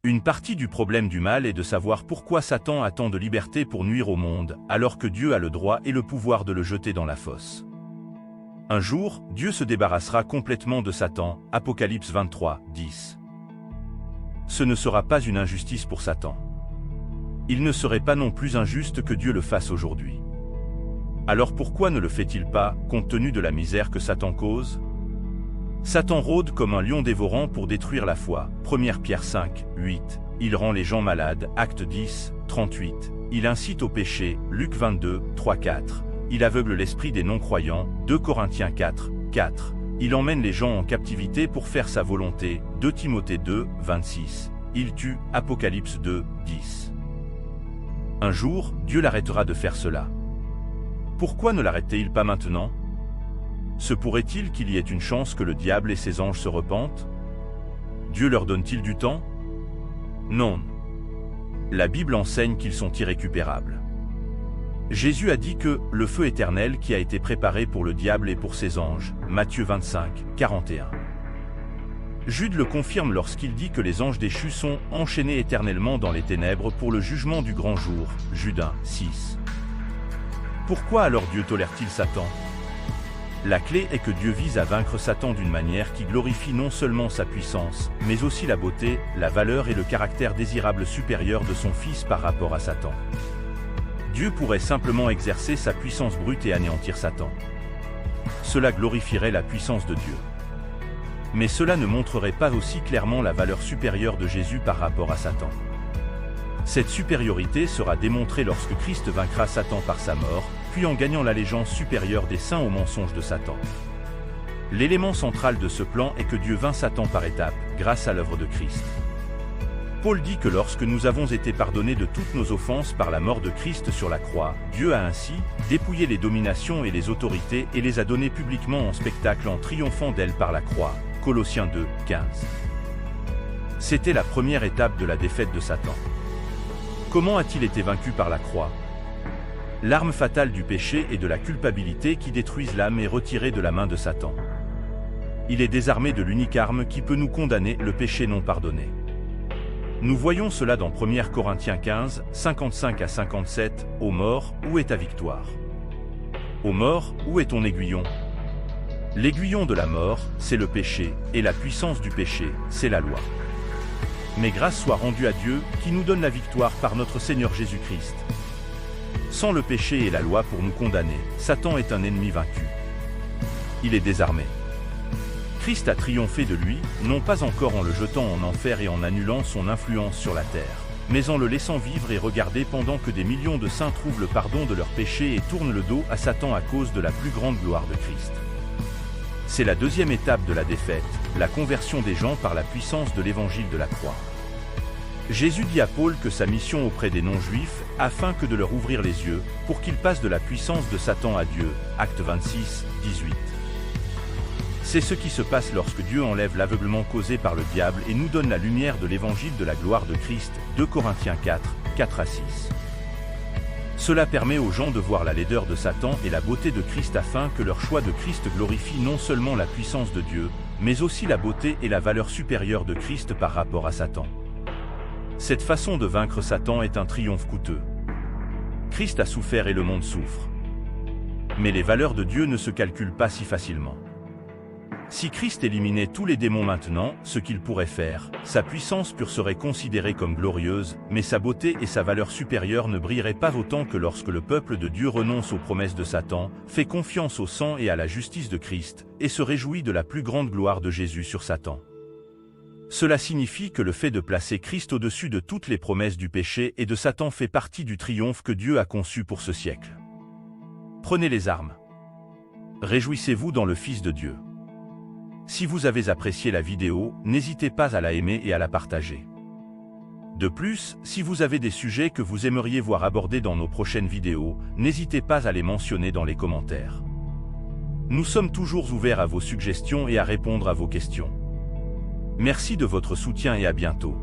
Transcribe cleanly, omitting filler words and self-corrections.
Une partie du problème du mal est de savoir pourquoi Satan a tant de liberté pour nuire au monde, alors que Dieu a le droit et le pouvoir de le jeter dans la fosse. Un jour, Dieu se débarrassera complètement de Satan, Apocalypse 23, 10. Ce ne sera pas une injustice pour Satan. Il ne serait pas non plus injuste que Dieu le fasse aujourd'hui. Alors pourquoi ne le fait-il pas, compte tenu de la misère que Satan cause? Satan rôde comme un lion dévorant pour détruire la foi, 1 Pierre 5, 8. Il rend les gens malades, Actes 10, 38. Il incite au péché, Luc 22, 3, 4. Il aveugle l'esprit des non-croyants, 2 Corinthiens 4, 4. Il emmène les gens en captivité pour faire sa volonté, 2 Timothée 2, 26. Il tue, Apocalypse 2, 10. Un jour, Dieu l'arrêtera de faire cela. Pourquoi ne l'arrêtait-il pas maintenant? Se pourrait-il qu'il y ait une chance que le diable et ses anges se repentent? Dieu leur donne-t-il du temps? Non. La Bible enseigne qu'ils sont irrécupérables. Jésus a dit que le feu éternel qui a été préparé pour le diable et pour ses anges, Matthieu 25, 41. Jude le confirme lorsqu'il dit que les anges déchus sont enchaînés éternellement dans les ténèbres pour le jugement du grand jour, Jude 1, 6. Pourquoi alors Dieu tolère-t-il Satan? La clé est que Dieu vise à vaincre Satan d'une manière qui glorifie non seulement sa puissance, mais aussi la beauté, la valeur et le caractère désirable supérieur de son Fils par rapport à Satan. Dieu pourrait simplement exercer sa puissance brute et anéantir Satan. Cela glorifierait la puissance de Dieu. Mais cela ne montrerait pas aussi clairement la valeur supérieure de Jésus par rapport à Satan. Cette supériorité sera démontrée lorsque Christ vaincra Satan par sa mort, puis en gagnant l'allégeance supérieure des saints aux mensonges de Satan. L'élément central de ce plan est que Dieu vainc Satan par étapes, grâce à l'œuvre de Christ. Paul dit que lorsque nous avons été pardonnés de toutes nos offenses par la mort de Christ sur la croix, Dieu a ainsi dépouillé les dominations et les autorités et les a données publiquement en spectacle en triomphant d'elles par la croix. Colossiens 2, 15. C'était la première étape de la défaite de Satan. Comment a-t-il été vaincu par la croix? L'arme fatale du péché et de la culpabilité qui détruisent l'âme est retirée de la main de Satan. Il est désarmé de l'unique arme qui peut nous condamner, le péché non pardonné. Nous voyons cela dans 1 Corinthiens 15, 55 à 57, « Ô mort, où est ta victoire? Ô mort, où est ton aiguillon? L'aiguillon de la mort, c'est le péché, et la puissance du péché, c'est la loi. Mais grâce soit rendue à Dieu, qui nous donne la victoire par notre Seigneur Jésus-Christ. Sans le péché et la loi pour nous condamner, Satan est un ennemi vaincu. Il est désarmé. Christ a triomphé de lui, non pas encore en le jetant en enfer et en annulant son influence sur la terre, mais en le laissant vivre et regarder pendant que des millions de saints trouvent le pardon de leurs péchés et tournent le dos à Satan à cause de la plus grande gloire de Christ. C'est la deuxième étape de la défaite, la conversion des gens par la puissance de l'évangile de la croix. Jésus dit à Paul que sa mission auprès des non-juifs, afin que de leur ouvrir les yeux, pour qu'ils passent de la puissance de Satan à Dieu, Actes 26, 18. C'est ce qui se passe lorsque Dieu enlève l'aveuglement causé par le diable et nous donne la lumière de l'évangile de la gloire de Christ, 2 Corinthiens 4, 4 à 6. Cela permet aux gens de voir la laideur de Satan et la beauté de Christ afin que leur choix de Christ glorifie non seulement la puissance de Dieu, mais aussi la beauté et la valeur supérieure de Christ par rapport à Satan. Cette façon de vaincre Satan est un triomphe coûteux. Christ a souffert et le monde souffre. Mais les valeurs de Dieu ne se calculent pas si facilement. Si Christ éliminait tous les démons maintenant, ce qu'il pourrait faire, sa puissance pure serait considérée comme glorieuse, mais sa beauté et sa valeur supérieure ne brilleraient pas autant que lorsque le peuple de Dieu renonce aux promesses de Satan, fait confiance au sang et à la justice de Christ, et se réjouit de la plus grande gloire de Jésus sur Satan. Cela signifie que le fait de placer Christ au-dessus de toutes les promesses du péché et de Satan fait partie du triomphe que Dieu a conçu pour ce siècle. Prenez les armes. Réjouissez-vous dans le Fils de Dieu. Si vous avez apprécié la vidéo, n'hésitez pas à la aimer et à la partager. De plus, si vous avez des sujets que vous aimeriez voir abordés dans nos prochaines vidéos, n'hésitez pas à les mentionner dans les commentaires. Nous sommes toujours ouverts à vos suggestions et à répondre à vos questions. Merci de votre soutien et à bientôt.